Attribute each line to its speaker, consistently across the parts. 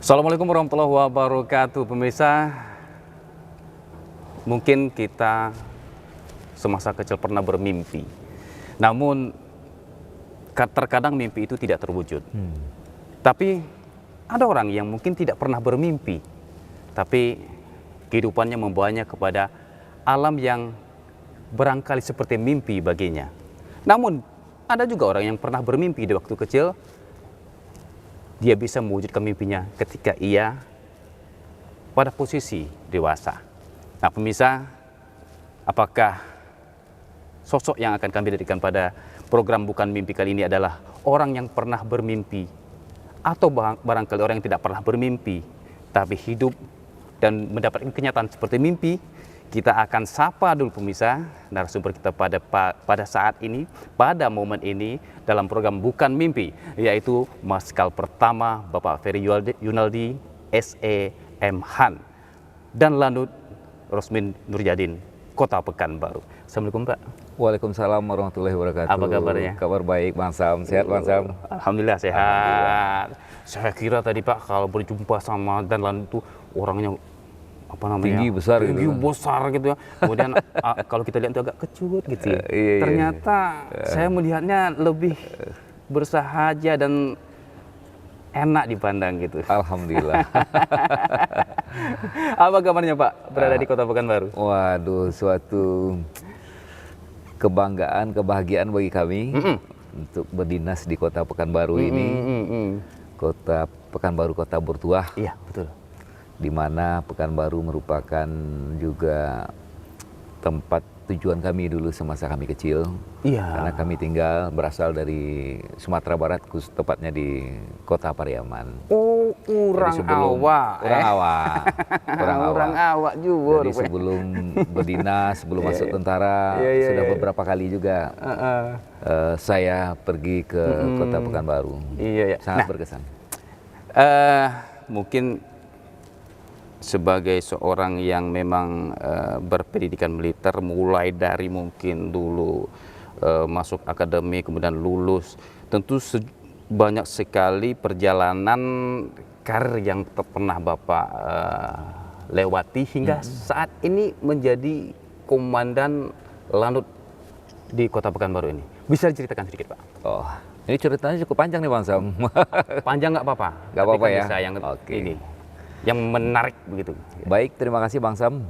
Speaker 1: Assalamualaikum warahmatullahi wabarakatuh. Pemirsa, mungkin kita semasa kecil pernah bermimpi. Namun terkadang mimpi itu tidak terwujud. Tapi ada orang yang mungkin tidak pernah bermimpi, tapi kehidupannya membawanya kepada alam yang barangkali seperti mimpi baginya. Namun ada juga orang yang pernah bermimpi di waktu kecil, dia bisa mewujudkan mimpinya ketika ia pada posisi dewasa. Nah pemirsa, apakah sosok yang akan kami berikan pada program Bukan Mimpi kali ini adalah orang yang pernah bermimpi, atau barangkali orang yang tidak pernah bermimpi tapi hidup dan mendapatkan kenyataan seperti mimpi? Kita akan sapa dulu pemirsa narasumber kita pada saat ini, pada momen ini dalam program Bukan Mimpi, yaitu Marskal Pertama Bapak Ferry Yunaldi SEMhan dan Lanut Rosmin Nurjadin, Kota Pekanbaru. Assalamualaikum Pak.
Speaker 2: Waalaikumsalam warahmatullahi wabarakatuh.
Speaker 1: Apa kabarnya?
Speaker 2: Kabar baik Bang Sam, sehat Bang Sam?
Speaker 1: Alhamdulillah sehat. Alhamdulillah. Saya kira tadi Pak kalau berjumpa sama dan Lanut itu orangnya apa namanya,
Speaker 2: tinggi besar
Speaker 1: gitu ya. Kemudian kalau kita lihat itu agak kecut gitu ya.
Speaker 2: Iya.
Speaker 1: Ternyata saya melihatnya lebih bersahaja dan enak dipandang gitu.
Speaker 2: Alhamdulillah.
Speaker 1: Apa kabarnya Pak berada di Kota Pekanbaru?
Speaker 2: Waduh, suatu kebanggaan, kebahagiaan bagi kami untuk berdinas di Kota Pekanbaru ini. Kota Pekanbaru, kota bertuah.
Speaker 1: Iya, betul.
Speaker 2: Di mana Pekanbaru merupakan juga tempat tujuan kami dulu semasa kami kecil.
Speaker 1: Iya.
Speaker 2: Karena kami berasal dari Sumatera Barat, tepatnya di Kota Pariaman.
Speaker 1: Oh, orang awak.
Speaker 2: Orang
Speaker 1: awak juga.
Speaker 2: Jadi sebelum berdinas, sebelum masuk tentara, sudah beberapa kali juga saya pergi ke Kota Pekanbaru.
Speaker 1: Iya.
Speaker 2: Sangat berkesan.
Speaker 1: Mungkin sebagai seorang yang memang berpendidikan militer, mulai dari mungkin dulu masuk akademi, kemudian lulus, tentu banyak sekali perjalanan karir yang pernah Bapak lewati hingga saat ini menjadi komandan Lanut di Kota Pekanbaru ini. Bisa diceritakan sedikit Pak?
Speaker 2: Oh, ini ceritanya cukup panjang nih Bang Sam.
Speaker 1: Panjang nggak apa-apa?
Speaker 2: Nggak apa-apa ya?
Speaker 1: Bisa yang ini, yang menarik begitu.
Speaker 2: Baik, terima kasih Bang Sam.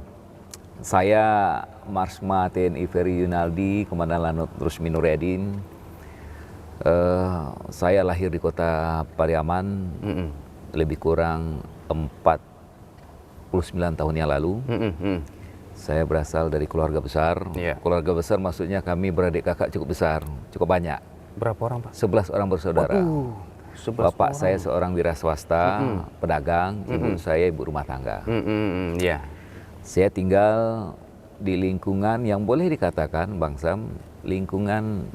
Speaker 2: Saya Marsma TNI Ferry Yunaldi, Komandan Lanut Rosmin Nurjadin. Saya lahir di Kota Pariaman lebih kurang 49 tahun yang lalu. Saya berasal dari keluarga besar. Keluarga besar maksudnya kami beradik kakak cukup besar, cukup banyak.
Speaker 1: Berapa orang Pak?
Speaker 2: 11 orang bersaudara. Bapak
Speaker 1: orang.
Speaker 2: saya seorang wira swasta, pedagang, ibu saya ibu rumah tangga. Saya tinggal di lingkungan yang boleh dikatakan Bang Sam, lingkungan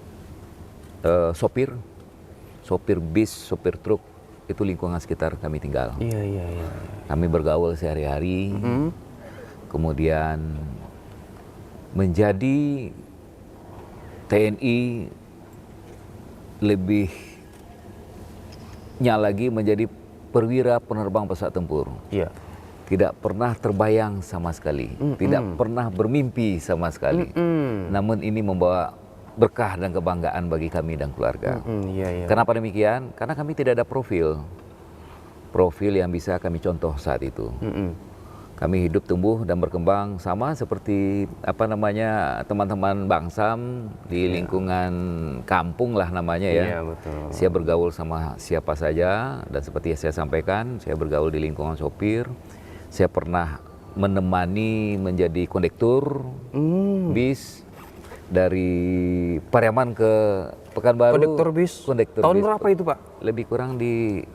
Speaker 2: sopir bis, sopir truk, itu lingkungan sekitar kami tinggal.
Speaker 1: Iya.
Speaker 2: Kami bergaul sehari-hari, kemudian menjadi TNI, lebihnya lagi menjadi perwira penerbang pesawat tempur. Iya. Tidak pernah terbayang sama sekali, tidak pernah bermimpi sama sekali. Namun ini membawa berkah dan kebanggaan bagi kami dan keluarga. Kenapa demikian? Karena kami tidak ada profil yang bisa kami contoh saat itu. Kami hidup, tumbuh dan berkembang sama seperti teman-teman Bang Sam di lingkungan kampung lah namanya ya.
Speaker 1: Iya, betul.
Speaker 2: Saya bergaul sama siapa saja, dan seperti yang saya sampaikan, saya bergaul di lingkungan sopir. Saya pernah menemani menjadi kondektur bis dari Pariaman ke Pekanbaru.
Speaker 1: Kondektur bis. Tahun berapa itu Pak?
Speaker 2: Lebih kurang di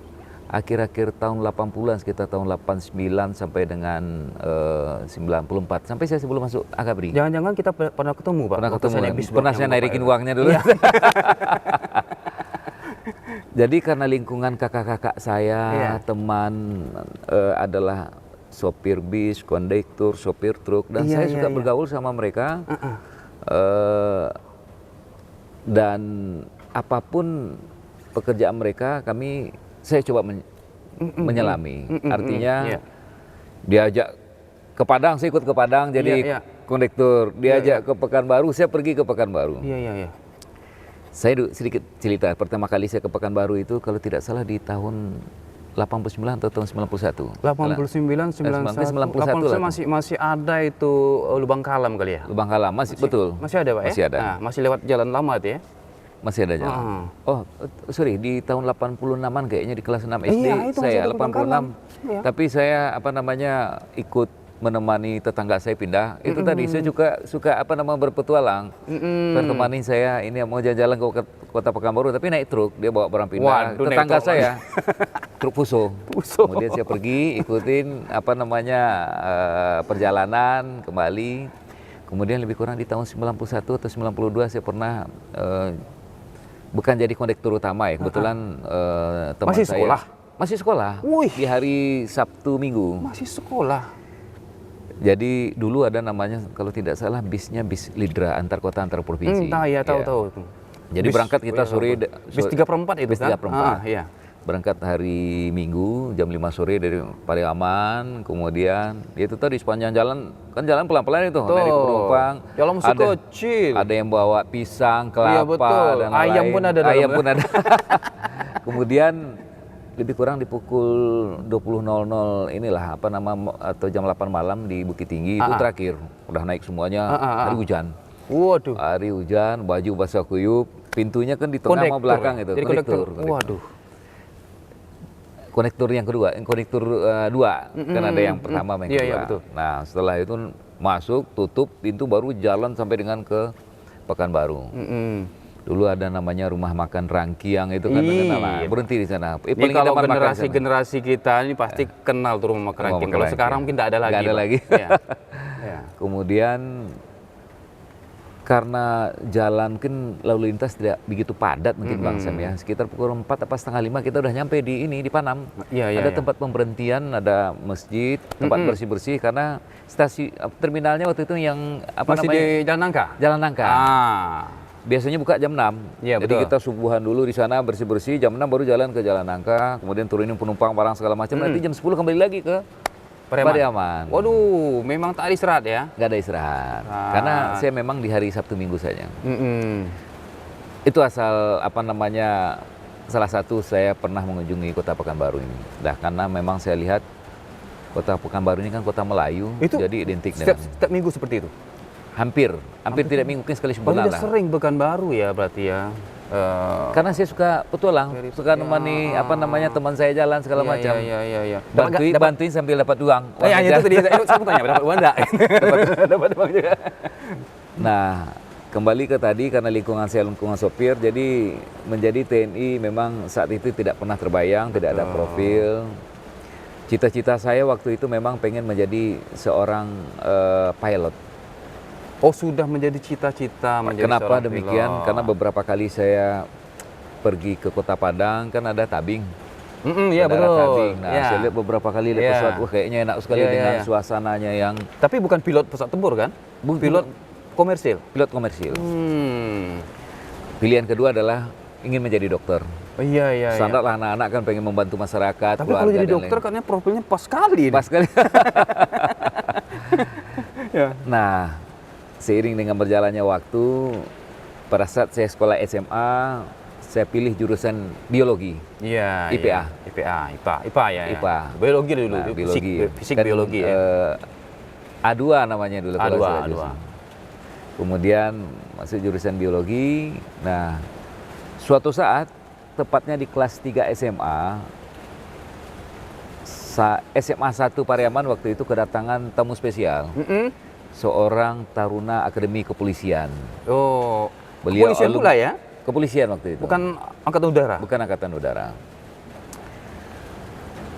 Speaker 2: akhir-akhir tahun 80-an, sekitar tahun 89 sampai dengan 94, sampai saya sebelum masuk Akabri.
Speaker 1: Jangan-jangan kita pernah ketemu Pak?
Speaker 2: Pernah ketemu, pernah saya naikin uangnya dulu. Jadi karena lingkungan kakak-kakak saya, teman adalah sopir bis, kondektur, sopir truk, dan saya suka bergaul sama mereka. Dan apapun pekerjaan mereka, saya coba menyelami. Artinya diajak ke Padang, saya ikut ke Padang jadi kondektur. Diajak ke Pekanbaru, saya pergi ke Pekanbaru. Saya sedikit cerita, pertama kali saya ke Pekanbaru itu kalau tidak salah di tahun 89 atau tahun 91.
Speaker 1: 89, 91 masih ada itu Lubang Kalam kali ya?
Speaker 2: Lubang Kalam, masih betul.
Speaker 1: Masih ada Pak ya?
Speaker 2: Masih ada.
Speaker 1: Nah, masih lewat jalan lama itu ya?
Speaker 2: Masih ada jalan. Oh, sorry, di tahun 86-an kayaknya di kelas 6 SD
Speaker 1: itu
Speaker 2: saya,
Speaker 1: masih ada Lubang
Speaker 2: 86.
Speaker 1: Kalam.
Speaker 2: Tapi saya ikut menemani tetangga saya pindah. Itu tadi saya juga suka berpetualang. Bertemani saya ini mau jalan-jalan ke kota Pekanbaru tapi naik truk, dia bawa barang pindah.
Speaker 1: Waduh,
Speaker 2: tetangga saya truk Fuso. Kemudian saya pergi ikutin perjalanan kembali. Kemudian lebih kurang di tahun 91 atau 92 saya pernah bukan jadi kondektur utama ya. Kebetulan teman
Speaker 1: masih
Speaker 2: saya
Speaker 1: sekolah?
Speaker 2: Masih sekolah. Di hari Sabtu Minggu.
Speaker 1: Masih sekolah.
Speaker 2: Jadi dulu ada namanya kalau tidak salah bisnya bis Lidra antar kota antar provinsi.
Speaker 1: Tahu.
Speaker 2: Jadi berangkat kita sore
Speaker 1: bis 3/4 itu
Speaker 2: bis
Speaker 1: kan?
Speaker 2: 3/4. Berangkat hari Minggu jam 5 sore dari Pariaman, kemudian itu tadi sepanjang jalan kan jalan pelan-pelan itu dari penumpang.
Speaker 1: Jalan masih kecil.
Speaker 2: Ada yang bawa pisang, kelapa dan lain-lain.
Speaker 1: Ayam pun ada.
Speaker 2: Ayam pun ada. Kemudian lebih kurang di pukul 20.00 inilah atau jam 8 malam di Bukit Tinggi itu terakhir. Udah naik semuanya, hari hujan.
Speaker 1: Waduh.
Speaker 2: Hari hujan, baju basah kuyup, pintunya kan di tengah sama belakang itu.
Speaker 1: Jadi kondektur. Waduh.
Speaker 2: Konektor yang kedua, konektor dua, kan ada yang pertama yang kedua.
Speaker 1: Betul.
Speaker 2: Nah setelah itu masuk, tutup pintu baru jalan sampai dengan ke Pekanbaru. Dulu ada namanya rumah makan Rangkiang itu kan terkenal, berhenti di sana.
Speaker 1: Ini kalau generasi kita ini pasti kenal tuh rumah makan Rangkiang. Kalau sekarang mungkin tidak ada lagi.
Speaker 2: Nggak ada lagi. Kemudian karena jalan mungkin lalu lintas tidak begitu padat mungkin Bang Sam ya. Sekitar pukul 4 apa setengah 5 kita udah nyampe di Panam. Ada tempat pemberhentian, ada masjid, tempat bersih-bersih karena terminalnya waktu itu yang
Speaker 1: masih di Jalan Nangka.
Speaker 2: Jalan Nangka. Biasanya buka jam 6. Jadi kita subuhan dulu di sana bersih-bersih, jam 6 baru jalan ke Jalan Nangka, kemudian turunin penumpang barang segala macam. Nanti jam 10 kembali lagi ke Pariaman.
Speaker 1: Waduh, memang tak ada istirahat ya?
Speaker 2: Nggak ada istirahat. Karena saya memang di hari Sabtu Minggu saja. Itu asal salah satu saya pernah mengunjungi kota Pekanbaru ini. Nah, karena memang saya lihat kota Pekanbaru ini kan kota Melayu, jadi identik dengan
Speaker 1: setiap minggu seperti itu.
Speaker 2: Hampir tidak minggu, mungkin sekali sebulan lah.
Speaker 1: Sering Pekanbaru ya berarti ya.
Speaker 2: Karena saya suka petualang, suka nemani teman saya jalan segala macam.
Speaker 1: Iya.
Speaker 2: Bantuin sambil dapat uang.
Speaker 1: Itu tadi saya mau tanya, dapat uang enggak? Dapat uang juga.
Speaker 2: Nah, kembali ke tadi karena lingkungan saya lingkungan sopir, jadi menjadi TNI memang saat itu tidak pernah terbayang, tidak ada profil. Cita-cita saya waktu itu memang pengen menjadi seorang pilot.
Speaker 1: Oh, sudah menjadi cita-cita menjadi
Speaker 2: Kenapa
Speaker 1: seorang
Speaker 2: demikian?
Speaker 1: pilot.
Speaker 2: Karena beberapa kali saya pergi ke Kota Padang kan ada tabing.
Speaker 1: Iya betul.
Speaker 2: Tabing. Nah, saya lihat beberapa kali pesawat, wah kayaknya enak sekali dengan suasananya yang.
Speaker 1: Tapi bukan pilot pesawat tempur kan? Pilot komersil.
Speaker 2: Pilot komersil. Pilihan kedua adalah ingin menjadi dokter.
Speaker 1: Iya.
Speaker 2: Standar lah anak-anak kan pengen membantu masyarakat.
Speaker 1: Tapi kalau jadi dokter katanya profilnya pas sekali.
Speaker 2: Pas sekali. Nah, seiring dengan berjalannya waktu, pada saat saya sekolah SMA, saya pilih jurusan biologi.
Speaker 1: Iya. IPA ya.
Speaker 2: IPA.
Speaker 1: Biologi dulu.
Speaker 2: Nah, biologi.
Speaker 1: Fisik biologi ya.
Speaker 2: A2 namanya dulu.
Speaker 1: A2.
Speaker 2: Kemudian masuk jurusan biologi. Nah, suatu saat, tepatnya di kelas 3 SMA, SMA 1 Pariaman waktu itu kedatangan tamu spesial. Seorang taruna Akademi Kepolisian.
Speaker 1: Oh,
Speaker 2: beliau
Speaker 1: kepolisian pula ya?
Speaker 2: Kepolisian waktu itu.
Speaker 1: Bukan Angkatan Udara?
Speaker 2: Bukan Angkatan Udara.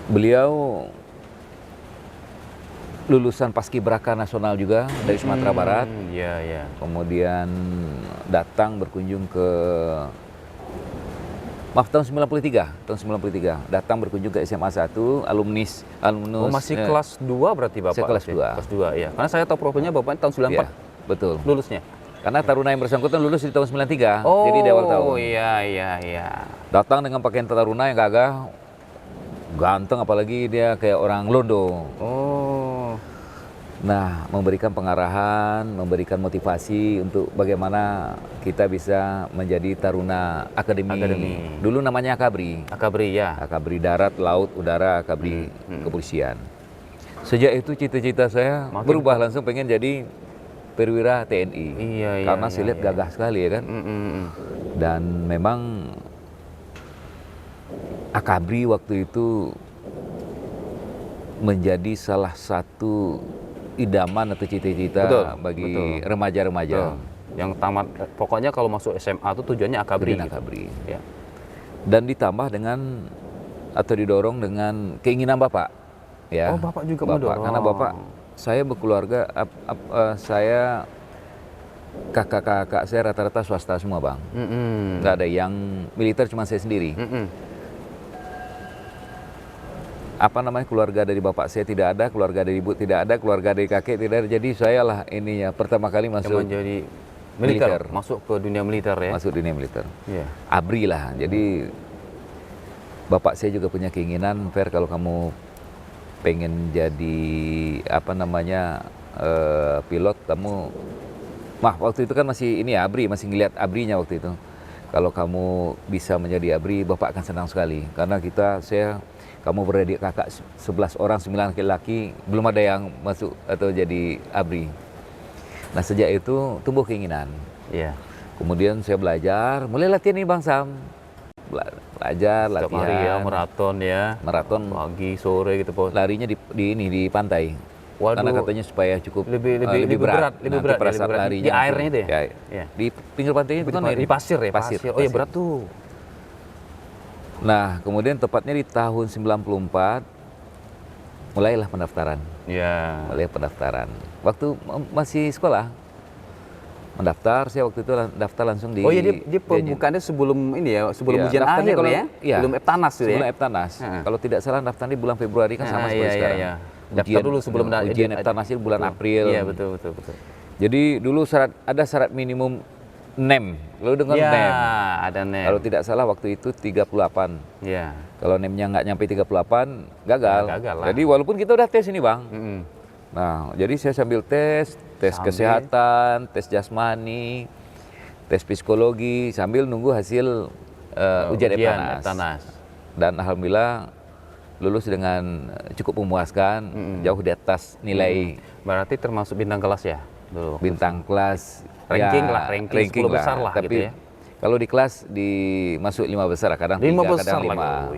Speaker 2: Beliau lulusan Paskibraka Nasional juga dari Sumatera Barat.
Speaker 1: Iya.
Speaker 2: Kemudian datang berkunjung ke tahun 93 datang berkunjung ke SMA 1, alumnus.
Speaker 1: Oh, masih kelas 2 berarti Bapak?
Speaker 2: Saya kelas 2.
Speaker 1: Kelas 2 ya. Karena saya tahu profilnya Bapak tahun 94.
Speaker 2: Ya, betul.
Speaker 1: Lulusnya.
Speaker 2: Karena taruna yang bersangkutan lulus di tahun 93. Jadi di awal tahun.
Speaker 1: Oh iya.
Speaker 2: Datang dengan pakaian taruna yang gagah, Ganteng, apalagi dia kayak orang Londo.
Speaker 1: Oh.
Speaker 2: Nah, memberikan pengarahan, memberikan motivasi untuk bagaimana kita bisa menjadi taruna akademi. Dulu namanya Akabri.
Speaker 1: Akabri ya.
Speaker 2: Akabri darat, laut, udara, Akabri kepolisian. Sejak itu cita-cita saya berubah, langsung pengen jadi perwira TNI.
Speaker 1: Iya,
Speaker 2: karena saya lihat gagah sekali ya kan. Dan memang Akabri waktu itu menjadi salah satu idaman atau cita-cita bagi remaja-remaja.
Speaker 1: Yang tamat, pokoknya kalau masuk SMA itu tujuannya Akabri.
Speaker 2: Akabri.
Speaker 1: Ya.
Speaker 2: Dan ditambah dengan atau didorong dengan keinginan Bapak. Ya.
Speaker 1: Oh, Bapak juga mendorong.
Speaker 2: Karena Bapak, saya berkeluarga, saya kakak-kakak saya rata-rata swasta semua, Bang. Nggak ada yang militer, cuma saya sendiri. Apa namanya, keluarga dari bapak saya tidak ada, keluarga dari ibu tidak ada, keluarga dari kakek tidak ada. Jadi saya lah ini ya pertama kali masuk
Speaker 1: menjadi militer, masuk ke dunia militer ya.
Speaker 2: Masuk dunia militer.
Speaker 1: Iya.
Speaker 2: ABRI lah. Jadi bapak saya juga punya keinginan, Fer, kalau kamu pengen jadi apa namanya pilot, kamu waktu itu kan masih ini ya, ABRI, masih ngeliat ABRI-nya waktu itu. Kalau kamu bisa menjadi ABRI, bapak akan senang sekali karena kamu beradik kakak 11 orang, 9 laki-laki, belum ada yang masuk atau jadi ABRI. Nah, sejak itu tumbuh keinginan.
Speaker 1: Iya.
Speaker 2: Kemudian saya belajar, mulai latihan nih Bang Sam. Belajar,
Speaker 1: setiap
Speaker 2: latihan.
Speaker 1: hari ya, maraton ya.
Speaker 2: Maraton.
Speaker 1: Pagi, sore gitu, Bos.
Speaker 2: Larinya di pantai.
Speaker 1: Waduh.
Speaker 2: Karena katanya supaya cukup
Speaker 1: lebih berat,
Speaker 2: pada saat larinya
Speaker 1: di airnya itu ya?
Speaker 2: Ya. Di pinggir pantai itu kan
Speaker 1: di pasir ya? Pasir. Oh ya, berat tuh.
Speaker 2: Nah, kemudian tepatnya di tahun 94 mulailah pendaftaran.
Speaker 1: Iya.
Speaker 2: Mulai pendaftaran. Waktu masih sekolah mendaftar, saya waktu itu daftar langsung di.
Speaker 1: Oh iya, dia pembukaannya sebelum ini ya, sebelum ujian akhir ya? Sebelum Eptanas itu ya?
Speaker 2: Sebelum Eptanas. Kalau tidak salah daftar di bulan Februari kan sama seperti sekarang.
Speaker 1: Iya. Daftar dulu sebelum
Speaker 2: ujian Eptanas itu bulan April.
Speaker 1: Iya, betul.
Speaker 2: Jadi dulu ada syarat minimum NEM. Lalu dengan
Speaker 1: ya,
Speaker 2: NEM.
Speaker 1: Ada NEM.
Speaker 2: Kalau tidak salah waktu itu 38.
Speaker 1: Iya.
Speaker 2: Kalau NEM-nya nggak nyampe 38, gagal.
Speaker 1: Gagal lah.
Speaker 2: Jadi walaupun kita udah tes ini, Bang. Nah, jadi saya sambil tes kesehatan, tes jasmani, tes psikologi, sambil nunggu hasil ujian Eptanas. Dan alhamdulillah lulus dengan cukup memuaskan, jauh di atas nilai.
Speaker 1: Berarti termasuk bintang kelas ya? Dulu.
Speaker 2: Bintang kelas.
Speaker 1: Ranking 10 besar lah.
Speaker 2: Tapi
Speaker 1: gitu ya.
Speaker 2: kalau di kelas masuk 5 besar, kadang 3, kadang 5.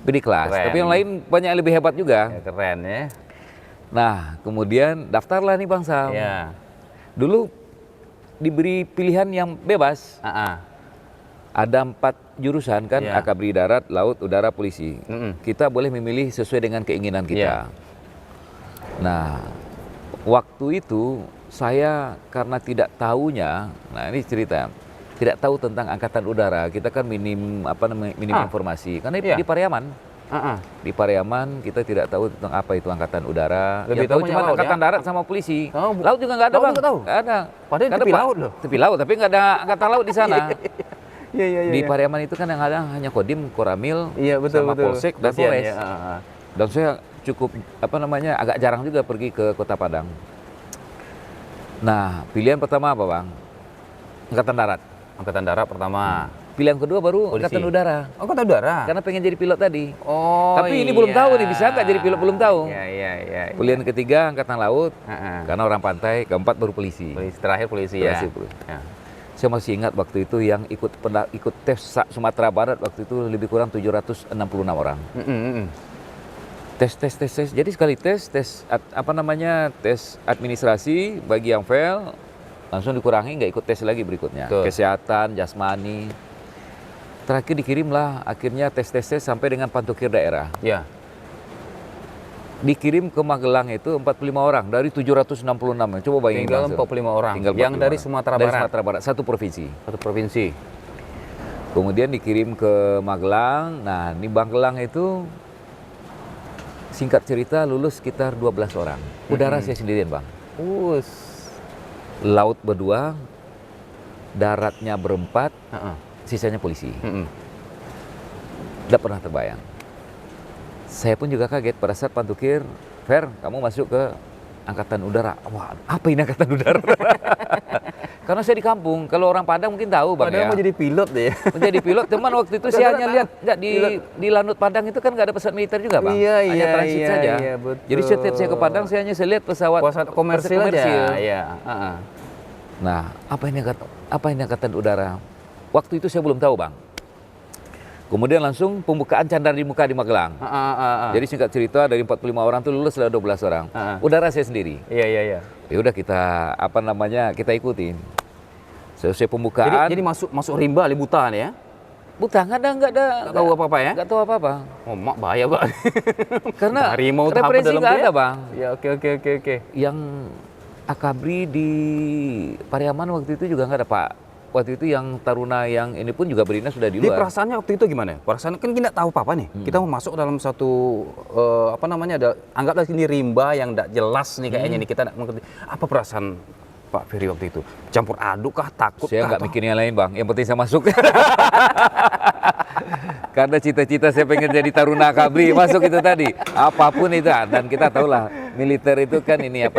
Speaker 2: Tapi di kelas.
Speaker 1: Keren.
Speaker 2: Tapi yang lain banyak yang lebih hebat juga.
Speaker 1: Ya, keren ya.
Speaker 2: Nah, kemudian daftarlah nih Bang Sam.
Speaker 1: Ya.
Speaker 2: Dulu diberi pilihan yang bebas. Ada 4 jurusan kan, Akabri darat, laut, udara, polisi. Kita boleh memilih sesuai dengan keinginan kita. Nah, waktu itu saya karena tidak tahunya, nah ini cerita, tidak tahu tentang angkatan udara. Kita kan minim informasi. Karena di Pariaman. Di Pariaman kita tidak tahu tentang apa itu angkatan udara.
Speaker 1: Lebih
Speaker 2: tahu
Speaker 1: tahu
Speaker 2: cuma
Speaker 1: laut,
Speaker 2: angkatan darat sama polisi. Laut juga nggak ada, Bang. Nggak ada.
Speaker 1: Padahal tepi laut loh.
Speaker 2: Tepi laut, tapi nggak ada angkatan laut di sana.
Speaker 1: Iya.
Speaker 2: Di Pariaman itu kan yang ada hanya Kodim, Koramil,
Speaker 1: betul,
Speaker 2: sama Polsek dan Polres. Dan saya cukup agak jarang juga pergi ke Kota Padang. Nah, pilihan pertama apa, Bang? Angkatan darat.
Speaker 1: Angkatan darat pertama.
Speaker 2: Pilihan kedua baru
Speaker 1: polisi.
Speaker 2: Angkatan udara.
Speaker 1: Oh, Angkatan udara.
Speaker 2: Karena pengen jadi pilot tadi.
Speaker 1: Oh.
Speaker 2: Tapi ini belum tahu nih, bisa nggak jadi pilot, belum tahu.
Speaker 1: Iya.
Speaker 2: Pilihan ketiga Angkatan laut. Karena orang pantai. Keempat baru polisi.
Speaker 1: Terakhir polisi ya.
Speaker 2: Saya masih ingat waktu itu yang ikut tes Sumatera Barat waktu itu lebih kurang 766 orang. Tes. Jadi sekali tes administrasi bagi yang fail langsung dikurangi, nggak ikut tes lagi berikutnya. Kesehatan, jasmani. Terakhir dikirimlah akhirnya tes sampai dengan Pantukir daerah.
Speaker 1: Ya.
Speaker 2: Dikirim ke Magelang itu 45 orang dari 766. Coba bayangin.
Speaker 1: Tinggal 45 orang. Yang dari Sumatera Barat.
Speaker 2: Dari Sumatera Barat, satu provinsi.
Speaker 1: Kemudian
Speaker 2: Kemudian dikirim ke Magelang. Nah, di Magelang itu singkat cerita lulus sekitar 12 orang. Udara saya sendirian, Bang. Laut berdua, daratnya berempat, sisanya polisi. Tidak pernah terbayang. Saya pun juga kaget pada saat Pak Tukir, Fer, kamu masuk ke Angkatan Udara. Wah, apa ini Angkatan Udara? Karena saya di kampung, kalau orang Padang mungkin tahu Bang.
Speaker 1: Padahal
Speaker 2: ya.
Speaker 1: mau jadi pilot deh.
Speaker 2: Menjadi pilot, cuman waktu itu saya hanya lihat nggak di Lanut Padang itu kan nggak ada pesawat militer juga Bang.
Speaker 1: Iya,
Speaker 2: hanya
Speaker 1: iya,
Speaker 2: transit
Speaker 1: iya,
Speaker 2: saja.
Speaker 1: iya, betul.
Speaker 2: Jadi setiap saya ke Padang saya hanya lihat pesawat
Speaker 1: Komersil aja. Iya.
Speaker 2: Nah, apa ini Angkatan Udara? Waktu itu saya belum tahu Bang. Kemudian langsung pembukaan candar di muka di Magelang. Jadi singkat cerita dari 45 orang itu lulus sudah 12 orang. Udara saya sendiri.
Speaker 1: Iya, iya, iya.
Speaker 2: Ya udah kita kita ikutin. Selesai pembukaan.
Speaker 1: Jadi masuk rimba libutan ya?
Speaker 2: Buta, nggak ada.
Speaker 1: Nggak tahu apa-apa ya?
Speaker 2: Nggak tahu apa-apa.
Speaker 1: Oh, mak bahaya Pak.
Speaker 2: Karena
Speaker 1: harimau
Speaker 2: referensi nggak ada Bang.
Speaker 1: Ya, oke.
Speaker 2: Yang Akabri di Pariaman waktu itu juga nggak ada Pak. Waktu itu yang Taruna yang ini pun juga berinas sudah di
Speaker 1: Jadi
Speaker 2: luar.
Speaker 1: perasaannya waktu itu gimana? Perasaan kan kita nggak tahu apa-apa nih. Kita mau masuk dalam satu anggaplah ini rimba yang nggak jelas nih kayaknya nih, kita nggak mengerti. Apa perasaan Pak Ferry waktu itu? Campur aduk kah, takut
Speaker 2: Saya
Speaker 1: kah?
Speaker 2: nggak mikirin yang lain Bang, yang penting saya masuk. Karena cita-cita saya pengen jadi Taruna Akabri, masuk itu tadi. Apapun itu, dan kita tahu lah militer itu kan ini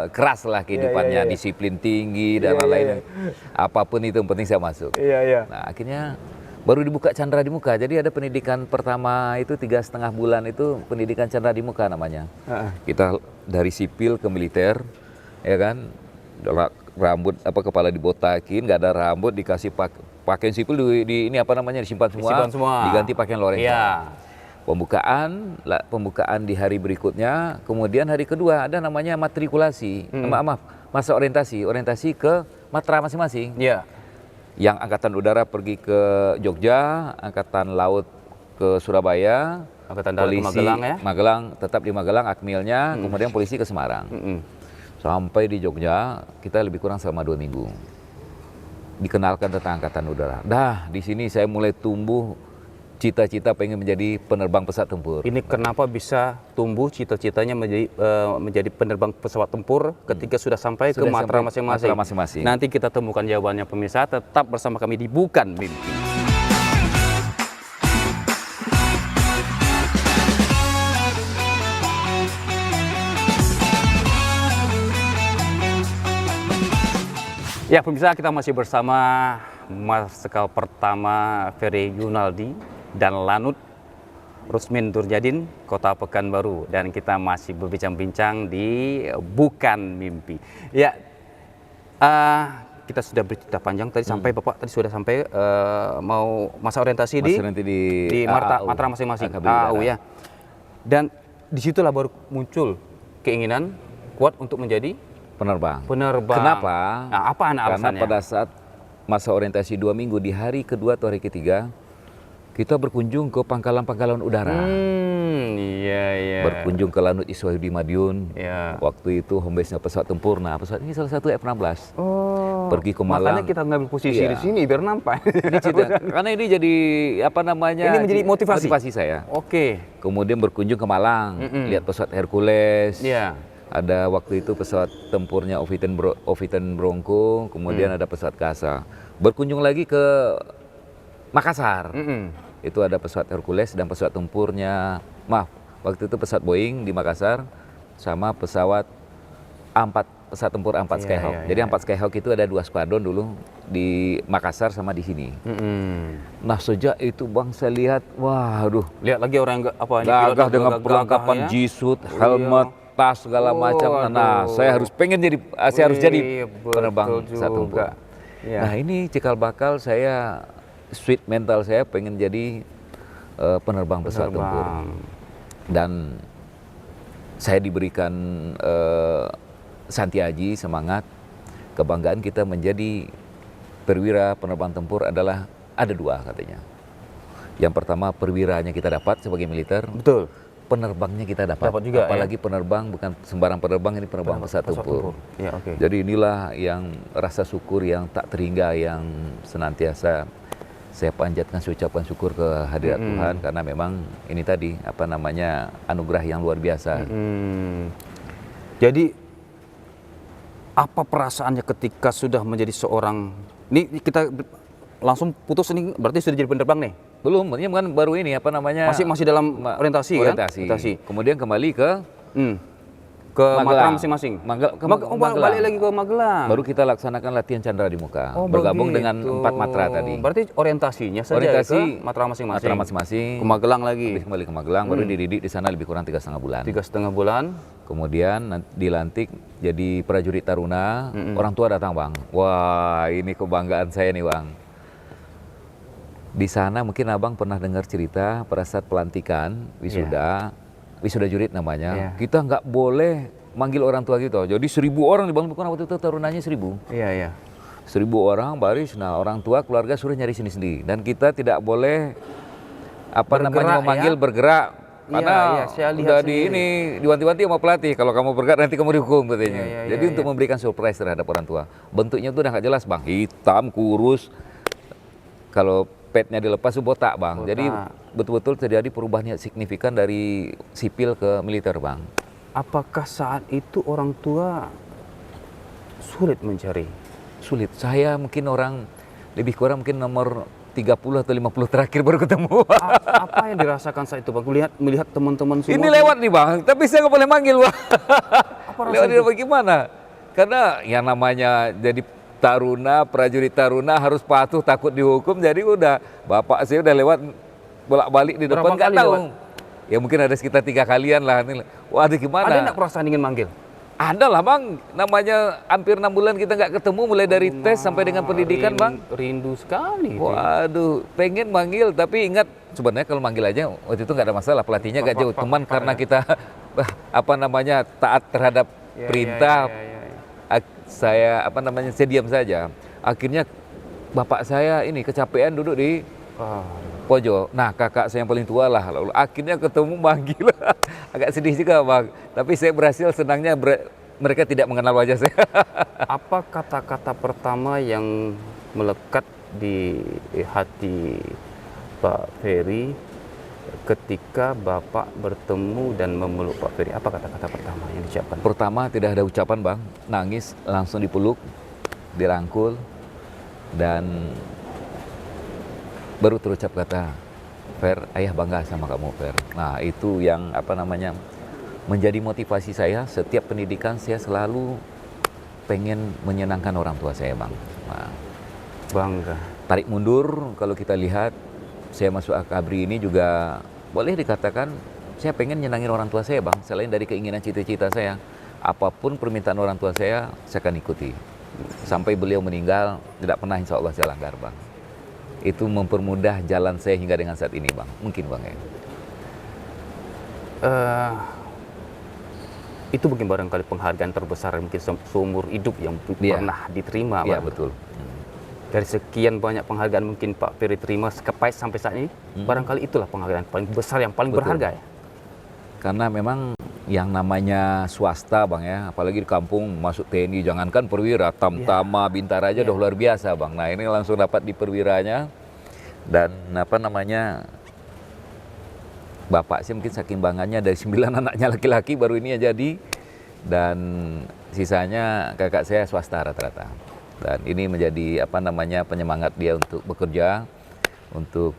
Speaker 2: keras lah kehidupannya, disiplin tinggi dan lain-lain. Apapun itu yang penting saya masuk. Nah akhirnya baru dibuka candra di muka. Jadi ada pendidikan pertama itu 3,5 bulan itu pendidikan candra di muka namanya. Kita dari sipil ke militer, ya kan, rambut kepala dibotakin, nggak ada rambut, dikasih pakaian sipil disimpan semua, diganti pakaian Lorenzo. Pembukaan di hari berikutnya, kemudian hari kedua ada namanya matrikulasi, masa orientasi ke matra masing-masing. Yang Angkatan Udara pergi ke Jogja, Angkatan Laut ke Surabaya,
Speaker 1: Angkatan Darat ke Magelang ya?
Speaker 2: Magelang tetap di Magelang akmilnya, kemudian polisi ke Semarang. Sampai di Jogja kita lebih kurang selama 2 minggu. Dikenalkan tentang Angkatan Udara. Di sini saya mulai tumbuh cita-cita pengen menjadi penerbang pesawat tempur.
Speaker 1: Ini kenapa bisa tumbuh cita-citanya menjadi penerbang pesawat tempur ketika sudah sampai ke matra masing-masing. Nanti kita temukan jawabannya pemirsa, tetap bersama kami di Bukan Mimpi. Ya pemirsa, kita masih bersama Marsikal Pertama Ferry Yunaldi dan Lanut Rusmin Durjadin, Kota Pekanbaru, dan kita masih berbincang-bincang di Bukan Mimpi. Ya, kita sudah bercerita panjang tadi sampai Bapak tadi sudah sampai mau masa orientasi di matra masing-masing AU ya. Dan disitulah baru muncul keinginan kuat untuk menjadi
Speaker 2: penerbang.
Speaker 1: Kenapa? Nah, apa alasannya?
Speaker 2: Karena pada saat masa orientasi 2 minggu, di hari kedua atau hari ketiga kita berkunjung ke pangkalan-pangkalan udara. Berkunjung ke Lanut Iswahyudi Madiun. Waktu itu home base-nya pesawat tempur. Nah, pesawat ini salah satu F-16. Pergi ke Malang.
Speaker 1: Makanya kita ngambil posisi di sini biar nampak.
Speaker 2: Karena ini jadi
Speaker 1: Ini menjadi
Speaker 2: motivasi saya. Kemudian berkunjung ke Malang, lihat pesawat Hercules. Ada waktu itu pesawat tempurnya Ovitan Bronco, kemudian ada pesawat Kasa. Berkunjung lagi ke Makassar. Itu ada pesawat Hercules dan pesawat tempurnya, waktu itu pesawat Boeing di Makassar sama pesawat pesawat tempur A4 Skyhawk. Jadi A4 Skyhawk itu ada 2 skuadron dulu di Makassar sama di sini. Nah sejak itu Bang saya lihat,
Speaker 1: lihat lagi orang
Speaker 2: gagah dengan perlengkapan G-suit, helmet, tas segala macam. Nah saya harus jadi penerbang pesawat tempur. Nah ini cikal bakal saya, sweet mental saya pengen jadi penerbang pesawat tempur. Dan saya diberikan Santiaji semangat, kebanggaan kita menjadi perwira penerbang tempur adalah ada 2 katanya. Yang pertama perwiranya kita dapat sebagai militer.
Speaker 1: Betul.
Speaker 2: Penerbangnya kita dapat juga, apalagi penerbang bukan sembarang penerbang, ini penerbang pesawat tempur. Jadi inilah yang rasa syukur yang tak terhingga, yang senantiasa saya panjatkan ucapan syukur ke hadirat Tuhan, karena memang ini tadi anugerah yang luar biasa.
Speaker 1: Jadi apa perasaannya ketika sudah menjadi seorang, ini kita langsung putus, ini berarti sudah jadi penerbang nih?
Speaker 2: Belum, ini kan baru ini apa namanya?
Speaker 1: Masih dalam orientasi kan?
Speaker 2: Orientasi. Kemudian kembali ke
Speaker 1: ke
Speaker 2: Magelang.
Speaker 1: Mataram masing-masing.
Speaker 2: Magelang.
Speaker 1: Balik lagi ke Magelang.
Speaker 2: Baru kita laksanakan latihan candra di muka,
Speaker 1: Oh,
Speaker 2: bergabung
Speaker 1: begitu.
Speaker 2: dengan 4 matra tadi.
Speaker 1: Berarti orientasinya saja ke Mataram masing-masing.
Speaker 2: Matra masing-masing.
Speaker 1: Ke Magelang lagi.
Speaker 2: Habis kembali ke Magelang, baru dididik di sana lebih kurang 3,5 bulan.
Speaker 1: 3,5 bulan.
Speaker 2: Kemudian dilantik jadi prajurit taruna. Orang tua datang, Bang. Wah, ini kebanggaan saya nih, Bang. Di sana mungkin Abang pernah dengar cerita pada saat pelantikan wisuda, wisuda jurid namanya. Kita nggak boleh manggil orang tua gitu. Jadi 1.000 orang di Bang, waktu itu tarunanya 1.000.
Speaker 1: Iya.
Speaker 2: 1.000 orang baris. Nah, orang tua keluarga suruh nyari sini-sini. Dan kita tidak boleh
Speaker 1: Bergerak,
Speaker 2: memanggil bergerak. Karena
Speaker 1: saya lihat
Speaker 2: udah
Speaker 1: sendiri.
Speaker 2: diwanti-wanti sama pelatih, kalau kamu bergerak nanti kamu dihukum katanya. Jadi untuk
Speaker 1: iya.
Speaker 2: memberikan surprise terhadap orang tua. Bentuknya tuh udah nggak jelas, Bang. Hitam, kurus. Kalau petnya dilepas itu botak, Bang.
Speaker 1: Botak.
Speaker 2: Jadi betul-betul terjadi perubahan yang signifikan dari sipil ke militer, Bang.
Speaker 1: Apakah saat itu orang tua sulit mencari?
Speaker 2: Sulit. Saya mungkin orang lebih kurang mungkin nomor 30 atau 50 terakhir baru ketemu.
Speaker 1: Apa yang dirasakan saat itu, Bang? Melihat teman-teman semua.
Speaker 2: Ini lewat nih, Bang, tapi saya nggak boleh manggil, Bang. Lewat dia bagaimana? Karena yang namanya jadi taruna, prajurit taruna harus patuh, takut dihukum. Jadi udah, bapak saya udah lewat bolak-balik di depan, nggak tahu. Ya mungkin ada sekitar 3 kalian lah. Waduh, gimana?
Speaker 1: Ada nggak perasaan ingin manggil?
Speaker 2: Ada lah, Bang. Namanya hampir 6 bulan kita nggak ketemu, mulai dari tes sampai dengan pendidikan, Bang.
Speaker 1: Rindu sekali.
Speaker 2: Waduh, pengen manggil, tapi ingat sebenarnya kalau manggil aja waktu itu nggak ada masalah, pelatihnya nggak jauh. Cuman karena kita taat terhadap perintah, saya saya diam saja. Akhirnya bapak saya ini kecapean duduk di pojok. Nah, kakak saya yang paling tua lah. Lalu akhirnya ketemu manggil. Agak sedih juga, Bang. Tapi saya berhasil, senangnya mereka tidak mengenal wajah saya.
Speaker 1: Apa kata-kata pertama yang melekat di hati Pak Ferry ketika Bapak bertemu dan memeluk Pak Ferry? Apa kata-kata pertama yang diucapkan?
Speaker 2: Pertama tidak ada ucapan, Bang. Nangis, langsung dipeluk, dirangkul, dan baru terucap kata, Fer, ayah bangga sama kamu, Fer. Nah, itu yang menjadi motivasi saya. Setiap pendidikan saya selalu pengen menyenangkan orang tua saya, Bang. Nah,
Speaker 1: bangga.
Speaker 2: Tarik mundur, kalau kita lihat, saya masuk Akabri ini juga boleh dikatakan saya pengen nyenangin orang tua saya, Bang. Selain dari keinginan cita-cita saya, apapun permintaan orang tua saya akan ikuti. Sampai beliau meninggal, tidak pernah insya Allah saya langgar, Bang. Itu mempermudah jalan saya hingga dengan saat ini, Bang. Mungkin, Bang, ya.
Speaker 1: Itu mungkin barangkali penghargaan terbesar mungkin seumur hidup yang pernah diterima,
Speaker 2: Iya,
Speaker 1: Bang.
Speaker 2: betul.
Speaker 1: Dari sekian banyak penghargaan mungkin Pak Ferry terima sampai saat ini, barangkali itulah penghargaan paling besar, yang paling berharga ya.
Speaker 2: Karena memang yang namanya swasta, Bang, ya, apalagi di kampung masuk TNI, jangankan perwira, Tamtama, Bintara aja udah luar biasa, Bang. Nah, ini langsung dapat di perwiranya, dan bapak sih mungkin saking bangganya dari 9 anaknya laki-laki baru ini ya jadi, dan sisanya kakak saya swasta rata-rata. Dan ini menjadi penyemangat dia untuk bekerja, untuk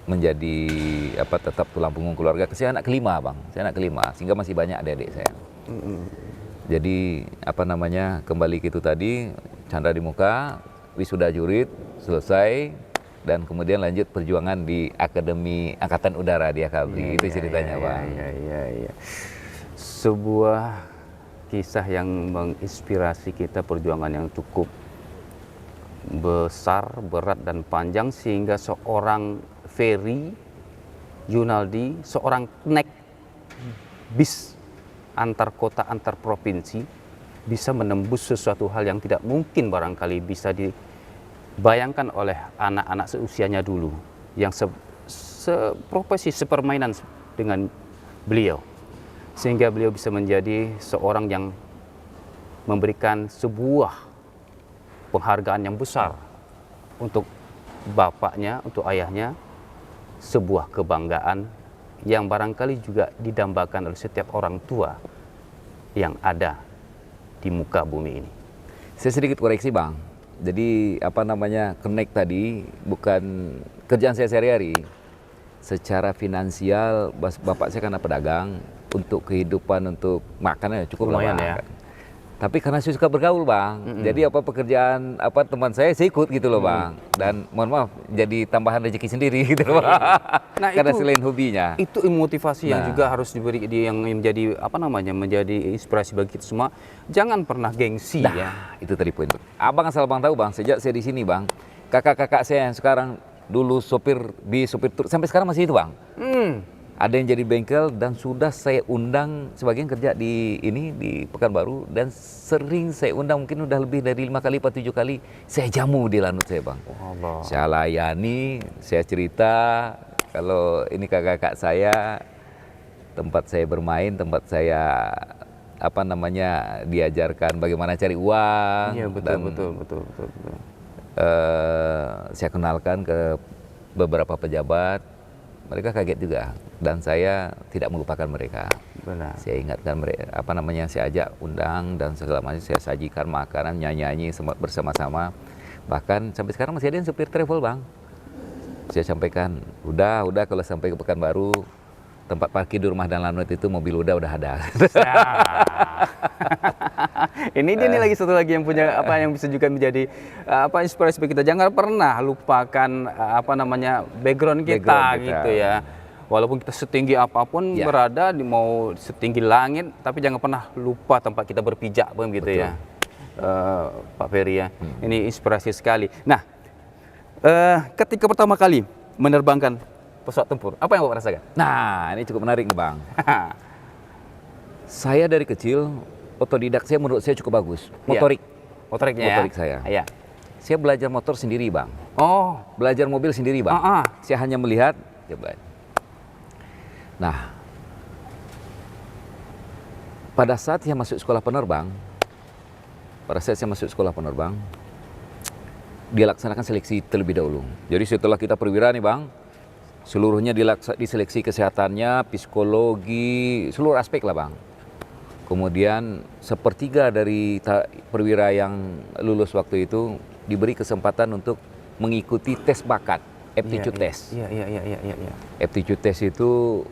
Speaker 2: menjadi tetap tulang punggung keluarga. Saya anak kelima, Bang. Saya anak kelima, sehingga masih banyak adik-adik saya. Jadi kembali ke itu tadi, candra di muka, wisuda jurid selesai, dan kemudian lanjut perjuangan di Akademi Angkatan Udara di Akabri. Itu ceritanya, Bang.
Speaker 1: Iya. Sebuah kisah yang menginspirasi kita, perjuangan yang cukup besar, berat, dan panjang, sehingga seorang Ferry Yunaldi, seorang naik bis antar kota, antar provinsi, bisa menembus sesuatu hal yang tidak mungkin barangkali bisa dibayangkan oleh anak-anak seusianya dulu, yang seprofesi, sepermainan dengan beliau. Sehingga beliau bisa menjadi seorang yang memberikan sebuah penghargaan yang besar untuk bapaknya, untuk ayahnya, sebuah kebanggaan yang barangkali juga didambakan oleh setiap orang tua yang ada di muka bumi ini.
Speaker 2: Saya sedikit koreksi, Bang. Jadi apa namanya, connect tadi bukan kerjaan saya sehari-hari. Secara finansial, bapak saya karena pedagang, untuk kehidupan, untuk makannya cukup
Speaker 1: Lumayan
Speaker 2: lah,
Speaker 1: ya.
Speaker 2: Bang. Tapi karena saya suka bergaul, Bang. Jadi apa pekerjaan apa teman saya ikut gitu loh, Bang. Dan mohon maaf, jadi tambahan rezeki sendiri gitu loh, Bang.
Speaker 1: Nah,
Speaker 2: Karena
Speaker 1: itu-
Speaker 2: selain hobinya.
Speaker 1: Itu motivasi yang
Speaker 2: Nah.
Speaker 1: juga harus diberi yang menjadi apa namanya, menjadi inspirasi bagi kita semua. Jangan pernah gengsi ya.
Speaker 2: Nah, itu tadi poin. Abang asal Bang tahu, Bang, sejak saya di sini, Bang, kakak-kakak saya yang sekarang dulu sopir bis, sopir truk, sampai sekarang masih itu, Bang. Ada yang jadi bengkel dan sudah saya undang, sebagian kerja di ini di Pekanbaru, dan sering saya undang, mungkin udah lebih dari 5 kali atau 7 kali saya jamu di lanut saya, Bang.
Speaker 1: Allah.
Speaker 2: Saya layani, saya cerita kalau ini kakak-kakak saya, tempat saya bermain, tempat saya apa namanya, diajarkan bagaimana cari uang.
Speaker 1: Iya, betul,
Speaker 2: dan
Speaker 1: betul.
Speaker 2: saya kenalkan ke beberapa pejabat, mereka kaget juga, dan saya tidak melupakan mereka.
Speaker 1: Benar.
Speaker 2: Saya ingatkan mereka, apa namanya, saya ajak undang dan segala macam, saya sajikan makanan, nyanyi bersama-sama. Bahkan sampai sekarang masih ada yang supir travel, Bang. Saya sampaikan, udah kalau sampai ke Pekanbaru, tempat parkir di rumah dan lanut itu mobil udah ada.
Speaker 1: Ini dia nih lagi satu lagi yang punya apa yang bisa juga menjadi apa inspirasi bagi kita. Jangan pernah lupakan apa namanya background kita,
Speaker 2: Background kita.
Speaker 1: gitu ya. Walaupun kita setinggi apapun
Speaker 2: Ya.
Speaker 1: berada di mau setinggi langit, tapi jangan pernah lupa tempat kita berpijak, begitu ya. Pak Ferry ya. Ini inspirasi sekali. Nah, ketika pertama kali menerbangkan pesawat tempur, apa yang Bapak rasakan?
Speaker 2: Nah, ini cukup menarik nih, Bang. Saya dari kecil, otodidak saya menurut saya cukup bagus. Motorik.
Speaker 1: Motoriknya ya?
Speaker 2: Motorik saya.
Speaker 1: Iya.
Speaker 2: Saya belajar motor sendiri, Bang.
Speaker 1: Oh,
Speaker 2: Belajar mobil sendiri, Bang. Saya hanya melihat, saya belajar. Nah, pada saat saya masuk sekolah penerbang, dilaksanakan seleksi terlebih dahulu. Jadi setelah kita perwira nih, Bang, seluruhnya diseleksi kesehatannya, psikologi, seluruh aspek lah, Bang. Kemudian sepertiga dari perwira yang lulus waktu itu diberi kesempatan untuk mengikuti tes bakat, aptitude test.
Speaker 1: Iya.
Speaker 2: Aptitude test itu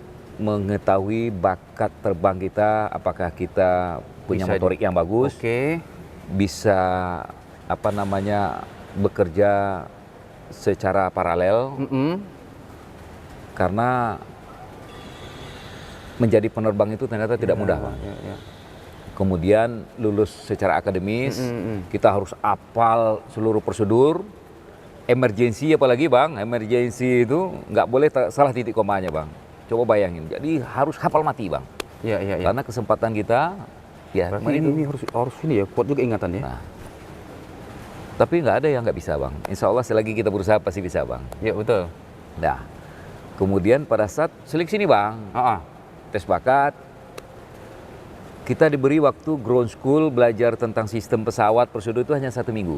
Speaker 2: mengetahui bakat terbang kita, apakah kita punya
Speaker 1: Bisa
Speaker 2: motorik yang bagus,
Speaker 1: Oke.
Speaker 2: bisa apa namanya, bekerja secara paralel, karena menjadi penerbang itu ternyata tidak mudah, Bang.
Speaker 1: Iya.
Speaker 2: Kemudian lulus secara akademis, kita harus hafal seluruh prosedur. Emergency apalagi, Bang, emergency itu nggak boleh salah titik komanya, Bang. Coba bayangin, jadi harus hafal mati, Bang.
Speaker 1: Iya.
Speaker 2: Karena kesempatan kita, ya
Speaker 1: Berarti ini harus ini ya, kuat juga ingatannya.
Speaker 2: Nah, tapi nggak ada yang nggak bisa, Bang. Insya Allah selagi kita berusaha pasti bisa, Bang.
Speaker 1: Iya, betul.
Speaker 2: Nah, kemudian pada saat seleksi nih, Bang, tes bakat, kita diberi waktu ground school, belajar tentang sistem pesawat, prosedur itu hanya 1 minggu.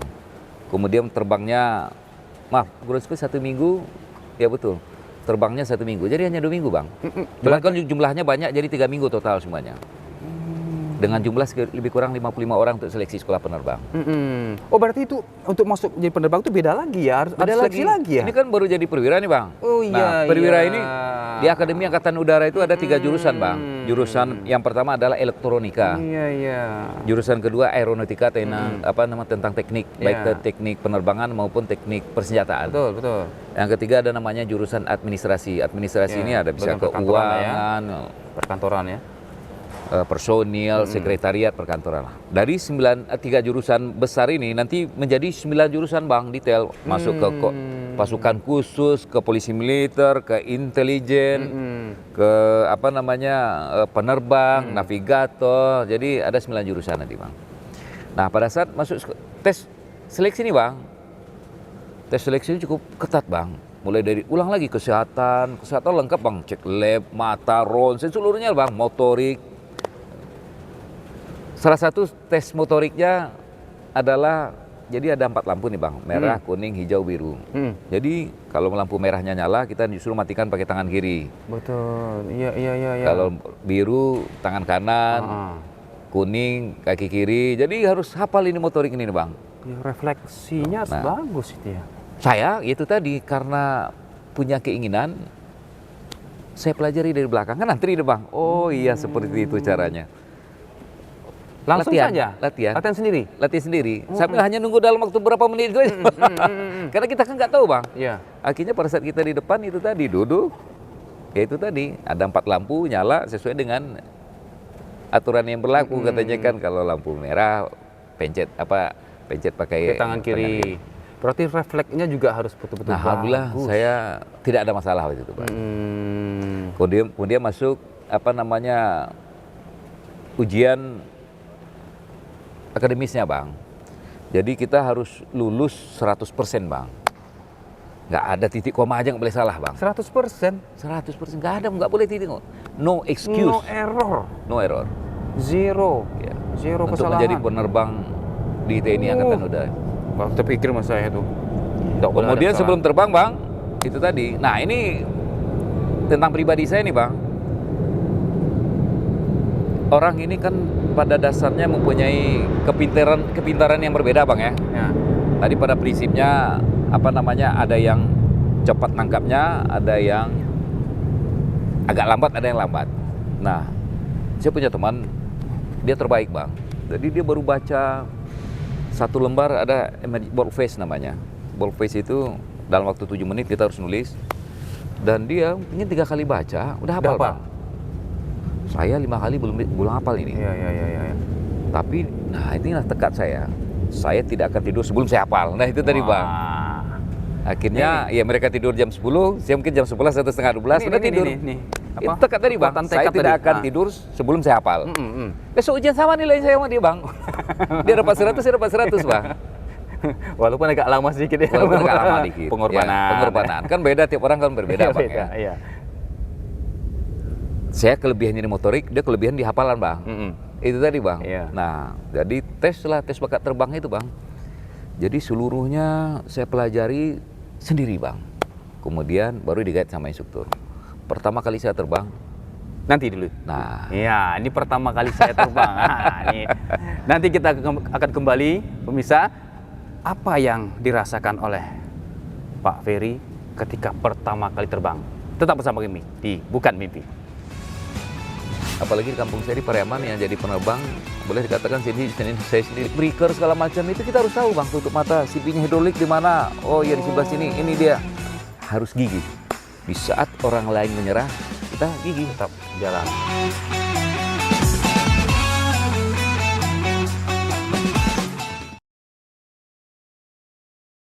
Speaker 2: Kemudian terbangnya, ground school 1 minggu, ya betul, terbangnya 1 minggu, jadi hanya 2 minggu, Bang. Cuman kan jumlahnya banyak, jadi 3 minggu total semuanya. Dengan jumlah lebih kurang 55 orang untuk seleksi sekolah penerbang.
Speaker 1: Oh, berarti itu untuk masuk jadi penerbang itu beda lagi ya? Harus ada seleksi lagi ya?
Speaker 2: Ini kan baru jadi perwira nih, Bang.
Speaker 1: Oh iya.
Speaker 2: Nah, perwira ini di Akademi Angkatan Udara itu ada 3 jurusan, Bang. Jurusan yang pertama adalah elektronika.
Speaker 1: Iya.
Speaker 2: Jurusan kedua aeronautika, tentang teknik, baik teknik penerbangan maupun teknik persenjataan.
Speaker 1: Betul.
Speaker 2: Yang ketiga ada namanya jurusan administrasi. Administrasi ini ada bisa
Speaker 1: bagian perkantoran
Speaker 2: keuangan,
Speaker 1: Perkantoran ya?
Speaker 2: personil, sekretariat, perkantoran. Dari 3 jurusan besar ini nanti menjadi 9 jurusan, Bang, detail. Masuk ke pasukan khusus, ke polisi militer, ke intelijen, ke penerbang, navigator. Jadi ada 9 jurusan nanti, Bang. Nah, pada saat masuk tes seleksi ini, Bang, tes seleksi ini cukup ketat, Bang. Mulai dari ulang lagi kesehatan lengkap, Bang. Cek lab, mata, ronsen, seluruhnya, Bang. Motorik. Salah satu tes motoriknya adalah, jadi ada 4 lampu nih, Bang. Merah, kuning, hijau, biru. Jadi kalau lampu merahnya nyala, kita disuruh matikan pakai tangan kiri.
Speaker 1: Betul. Iya.
Speaker 2: Kalau biru, tangan kanan. Kuning, kaki kiri. Jadi harus hafal ini motorik ini nih, Bang.
Speaker 1: Ya, refleksinya harus bagus itu ya.
Speaker 2: Saya itu tadi karena punya keinginan, saya pelajari dari belakang kan antri deh bang. Oh iya seperti itu caranya.
Speaker 1: Langsung
Speaker 2: latihan,
Speaker 1: saja? Latihan sendiri?
Speaker 2: Latihan sendiri. Sambil hanya nunggu dalam waktu berapa menit itu aja. Karena kita kan nggak tahu bang.
Speaker 1: Iya.
Speaker 2: Akhirnya pada saat kita di depan itu tadi duduk, ya itu tadi ada 4 lampu nyala sesuai dengan aturan yang berlaku katanya kan kalau lampu merah pencet pakai
Speaker 1: tangan kiri. Berarti refleksnya juga harus betul-betul bagus.
Speaker 2: Alhamdulillah saya tidak ada masalah waktu itu bang. Kemudian masuk ujian akademisnya bang. Jadi kita harus lulus 100% bang. Nggak ada titik koma aja nggak boleh salah bang.
Speaker 1: 100%?
Speaker 2: 100% nggak boleh titik. No excuse.
Speaker 1: No error.
Speaker 2: No error.
Speaker 1: Zero.
Speaker 2: Ya.
Speaker 1: Zero
Speaker 2: Untuk
Speaker 1: kesalahan.
Speaker 2: menjadi penerbang di TNI Angkatan Udara.
Speaker 1: Bang, terpikir mas saya tuh.
Speaker 2: Kemudian sebelum terbang bang, itu tadi. Nah ini tentang pribadi saya nih bang. Orang ini kan pada dasarnya mempunyai kepintaran yang berbeda bang ya. Tadi pada prinsipnya ada yang cepat nangkapnya, ada yang agak lambat, ada yang lambat. Nah, saya punya teman, dia terbaik bang. Jadi dia baru baca 1 lembar ada boldface namanya. Boldface itu dalam waktu 7 menit kita harus nulis. Dan dia mungkin 3 kali baca, udah hafal bang. Saya 5 kali belum hafal ini.
Speaker 1: Iya.
Speaker 2: Tapi, nah inilah tekad saya. Saya tidak akan tidur sebelum saya hafal. Nah itu tadi bang. Akhirnya ya mereka tidur jam 10, saya mungkin jam 11 atau setengah 12 sudah tidur. Itu tekad tadi bang. Saya tidak akan tidur sebelum saya hafal. Besok ujian sama nilai saya sama dia bang. Dia dapat 100, saya dapat 100 bang.
Speaker 1: Walaupun agak lama sedikit ya.
Speaker 2: Walaupun agak lama dikit.
Speaker 1: Pengorbanan.
Speaker 2: Ya, pengorbanan. Kan beda, tiap orang kan berbeda bang ya.
Speaker 1: Iya.
Speaker 2: Saya kelebihannya di motorik, dia kelebihan di hafalan bang. Itu tadi bang.
Speaker 1: Iya.
Speaker 2: Nah, jadi tes bakat terbang itu bang. Jadi seluruhnya saya pelajari sendiri bang. Kemudian baru di-guide sama instruktur. Pertama kali saya terbang.
Speaker 1: Nanti dulu.
Speaker 2: Nah.
Speaker 1: Iya, ini pertama kali saya terbang. Ini. Nanti kita akan kembali, pemirsa. Apa yang dirasakan oleh Pak Ferry ketika pertama kali terbang? Tetap bersama kami di Bukan Mimpi.
Speaker 2: Apalagi di kampung saya di Pariaman yang jadi penerbang, boleh dikatakan saya sendiri breaker segala macam itu kita harus tahu bang, tutup mata, CP-nya hidrolik di mana, oh ya di sebelah sini, ini dia. Harus gigih. Di saat orang lain menyerah, kita gigih.
Speaker 1: Tetap jalan.